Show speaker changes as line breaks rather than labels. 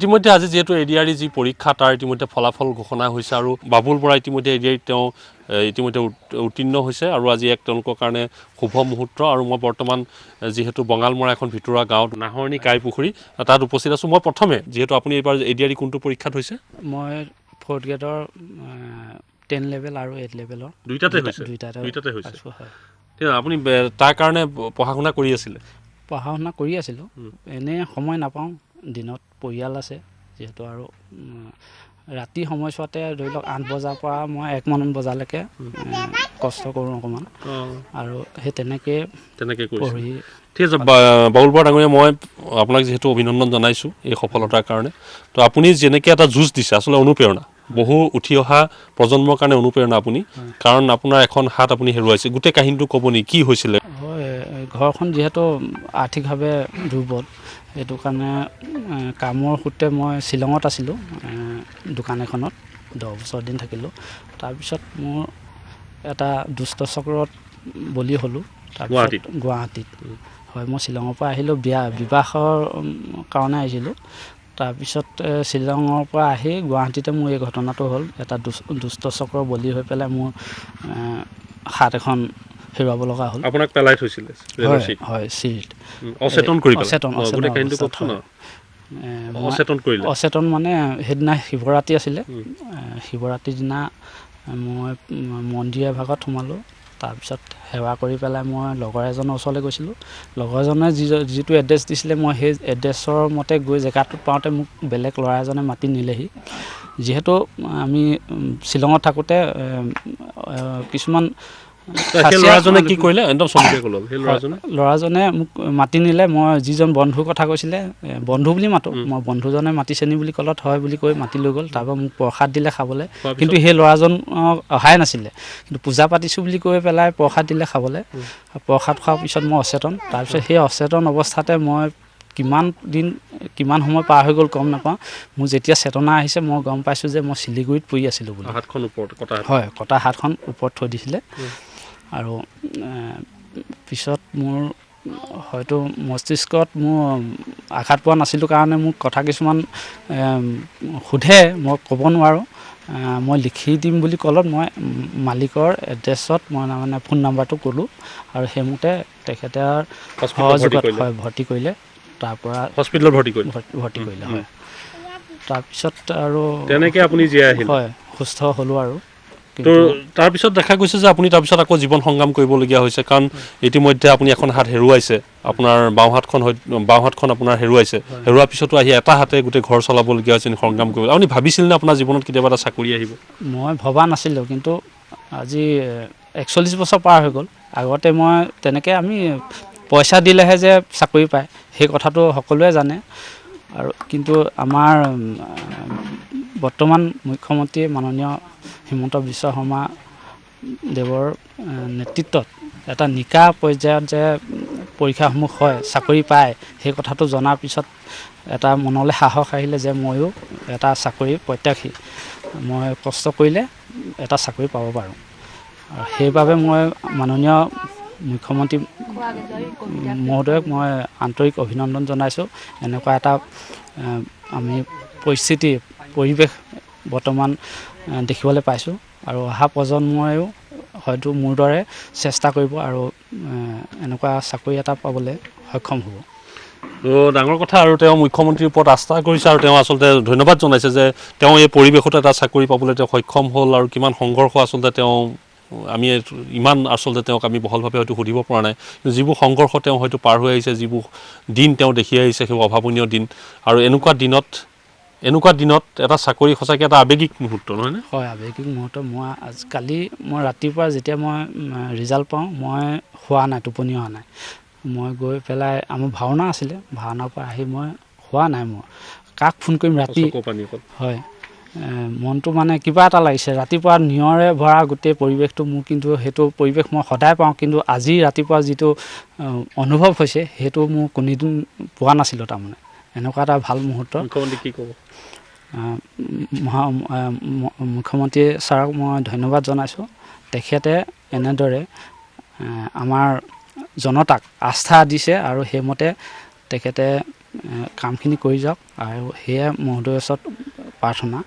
ইতিমধ্যে আজি যেহেতু এডিআৰি যি পৰীক্ষা তাৰ ইতিমধ্যে ফলাফল ঘোষণা হৈছে আৰু বাবুল বৰা ইতিমধ্যে এডিআৰি তেওঁ ইতিমধ্যে উত্তীৰ্ণ হৈছে আৰু আজি এক তেওঁলোকৰ কাৰণে শুভ মুহূৰ্ত আৰু মই বৰ্তমান যেহেতু বঙালমৰা এখন ভিতৰুৱা গাঁৱত নাহৰণি কাইপুখুৰী তাত উপস্থিত আছোঁ মই প্ৰথমে যেহেতু আপুনি এইবাৰ এডিআৰি কোনটো পৰীক্ষাত হৈছে
মই 4th গ্ৰেডৰ 10 লেভেল আৰু 8 লেভেলৰ
দুইটাতে হৈছে
হয়
আপুনি তাৰ কাৰণে পঢ়া শুনা কৰি আছিলে
পঢ়া শুনা কৰি আছিলোঁ এনে সময় নাপাওঁ দিনত পৰিয়াল আছে যেহেতু আৰু ৰাতি সময়ছোৱাতে ধৰি লওক 8 বজাৰ পৰা মই 1 মান বজালৈকে কষ্ট কৰোঁ অকণমান আৰু সেই তেনেকৈ পঢ়ি
ঠিক আছে বাবুল বৰা ডাঙৰীয়া মই আপোনাক যিহেতু অভিনন্দন জনাইছোঁ এই সফলতাৰ কাৰণে তো আপুনি যেনেকৈ এটা যুঁজ দিছে আচলতে অনুপ্ৰেৰণা বহু উঠি অহা প্ৰজন্মৰ কাৰণে অনুপ্ৰেৰণা আপুনি কাৰণ আপোনাৰ এখন হাত আপুনি হেৰুৱাইছে গোটেই কাহিনীটো ক'ব নেকি কি হৈছিলে
হয় ঘৰখন যিহেতু আৰ্থিকভাৱে দুৰ্বল সেইটো কাৰণে কামৰ সূত্ৰে মই শ্বিলঙত আছিলোঁ দোকান এখনত 10 বছৰ দিন থাকিলোঁ তাৰপিছত মোৰ এটা দুষ্ট চক্ৰত বলি হ'লোঁ তাৰপিছত গুৱাহাটীত হয় মই শ্বিলঙৰ পৰা আহিলোঁ বিবাহৰ কাৰণে আহিছিলোঁ তাৰপিছত শ্বিলঙৰ পৰা আহি গুৱাহাটীতে মোৰ এই ঘটনাটো হ'ল এটা দুষ্ট চক্ৰৰ বলি হৈ পেলাই মোৰ হাত এখন হেৰুৱাব লগা হ'ল
আপোনাক পেলাই থৈছিলে
হয় চিৰিত
অচেতন কৰি গোটেই কাহিনীটো কওকচোন
অচেতন মানে সেইদিনা শিৱৰাত্ৰি আছিলে শিৱৰাত্ৰিৰ দিনা মই মন্দিৰ এভাগত সোমালোঁ তাৰপিছত সেৱা কৰি পেলাই মই লগৰ এজনৰ ওচৰলৈ গৈছিলোঁ লগৰজনে যিটো এড্ৰেছ দিছিলে মই সেই এড্ৰেছৰ মতে গৈ জেগাটোত পাওঁতে মোক বেলেগ ল'ৰা এজনে মাতি নিলেহি যিহেতু আমি শ্বিলঙত থাকোঁতে কিছুমান
ল'ৰাজনে কি কৰিলে একদম চমকে ক'লে সেই
ল'ৰাজনে মোক মাতি নিলে মই যিজন বন্ধুৰ কথা কৈছিলে বন্ধু বুলি মাতোঁ মই বন্ধুজনে মাতিছে নি বুলি ক'লত হয় বুলি কৈ মাতি লৈ গ'ল তাৰপৰা মোক প্ৰসাদ দিলে খাবলৈ কিন্তু সেই ল'ৰাজন অহাই নাছিলে কিন্তু পূজা পাতিছোঁ বুলি কৈ পেলাই প্ৰসাদ দিলে খাবলৈ প্ৰসাদ খোৱাৰ পিছত মই অচেতন তাৰপিছত সেই অচেতন অৱস্থাতে মই কিমান সময় পাৰ হৈ গ'ল গম নাপাওঁ মোৰ যেতিয়া চেতনা আহিছে মই গম পাইছোঁ যে মই শিলিগুৰিত পৰি আছিলোঁ বুলি
হাতখন ওপৰত
হয় কটা হাতখন ওপৰত থৈ দিছিলে আৰু পিছত মোৰ হয়তো মস্তিষ্কত মোৰ আঘাত পোৱা নাছিলোঁ কাৰণে মোক কথা কিছুমান সোধে মই ক'ব নোৱাৰোঁ মই লিখি দিম বুলি ক'লত মই মালিকৰ এড্ৰেছত মই মানে ফোন নাম্বাৰটো ক'লোঁ আৰু সেইমতে তেখেতে সহযোগত হয় ভৰ্তি কৰিলে তাৰপৰা
হস্পিটেলত ভৰ্তি
কৰিলে হয় তাৰপিছত আৰু
তেনেকৈ আপুনি জীয়াই আহিলে
হয় সুস্থ হ'লোঁ আৰু
তো তাৰপিছত দেখা গৈছে যে আপুনি তাৰপিছত আকৌ জীৱন সংগ্ৰাম কৰিবলগীয়া হৈছে কাৰণ ইতিমধ্যে আপুনি এখন হাত হেৰুৱাইছে আপোনাৰ বাওঁ হাতখন আপোনাৰ হেৰুৱাইছে হেৰুৱাৰ পিছতো আহি এটা হাতে গোটেই ঘৰ চলাবলগীয়া হৈছে সংগ্ৰাম কৰিব আপুনি ভাবিছিল নে আপোনাৰ জীৱনত কেতিয়াবা এটা চাকৰি আহিব
মই ভবা নাছিলোঁ কিন্তু আজি 41 বছৰ পাৰ হৈ গ'ল আগতে মই তেনেকৈ আমি পইচা দিলেহে যে চাকৰি পায় সেই কথাটো সকলোৱে জানে আৰু কিন্তু আমাৰ বৰ্তমান মুখ্যমন্ত্ৰী মাননীয় হিমন্ত বিশ্ব শৰ্মা দেৱৰ নেতৃত্বত এটা নিকা পৰ্যায়ত যে পৰীক্ষাসমূহ হয় চাকৰি পায় সেই কথাটো জনাৰ পিছত এটা মনলৈ সাহস আহিলে যে ময়ো এটা চাকৰি প্ৰত্যাশী মই কষ্ট কৰিলে এটা চাকৰি পাব পাৰোঁ আৰু সেইবাবে মই মাননীয় মুখ্যমন্ত্ৰী মহোদয়ক মই আন্তৰিক অভিনন্দন জনাইছোঁ এনেকুৱা এটা আমি পৰিৱেশ বৰ্তমান দেখিবলৈ পাইছোঁ আৰু অহা প্ৰজন্মইও হয়তো মোৰ দৰে চেষ্টা কৰিব আৰু এনেকুৱা চাকৰি এটা পাবলৈ সক্ষম হ'ব
তো ডাঙৰ কথা আৰু তেওঁ মুখ্যমন্ত্ৰীৰ ওপৰত আস্থা কৰিছে আৰু তেওঁ আচলতে ধন্যবাদ জনাইছে যে তেওঁ এই পৰিৱেশত এটা চাকৰি পাবলৈ তেওঁ সক্ষম হ'ল আৰু কিমান সংঘৰ্ষ আচলতে তেওঁ আমি ইমান আচলতে তেওঁক আমি বহলভাৱে হয়তো সুধিব পৰা নাই যিবোৰ সংঘৰ্ষ তেওঁ হয়তো পাৰ হৈ আহিছে যিবোৰ দিন তেওঁ দেখি আহিছে সেইবোৰ অভাৱনীয় দিন আৰু এনেকুৱা দিনত এটা চাকৰি সঁচাকৈ এটা আৱেগিক মুহূৰ্ত নহয়নে
হয় আৱেগিক মুহূৰ্ত কালি মই ৰাতিপুৱা যেতিয়া মই ৰিজাল্ট পাওঁ মই শোৱা নাই টোপনি অহা নাই মই গৈ পেলাই আমাৰ ভাওনা আছিলে ভাওনাৰ পৰা আহি মই শোৱা নাই মই কাক ফোন কৰিম ৰাতি হয় মনটো মানে কিবা এটা লাগিছে ৰাতিপুৱা নিয়ৰে ভৰা গোটেই পৰিৱেশটো মোৰ কিন্তু সেইটো পৰিৱেশ মই সদায় পাওঁ কিন্তু আজি ৰাতিপুৱা যিটো অনুভৱ হৈছে সেইটো মোৰ কোনোদিন পোৱা নাছিলোঁ তাৰমানে এনেকুৱা এটা ভাল মুহূৰ্ত
কি ক'ব
মুখ্যমন্ত্ৰী ছাৰক মই ধন্যবাদ জনাইছোঁ তেখেতে এনেদৰে আমাৰ জনতাক আস্থা দিছে আৰু সেইমতে তেখেতে কামখিনি কৰি যাওক আৰু সেয়াই মহোদয়ৰ ওচৰত প্ৰাৰ্থনা।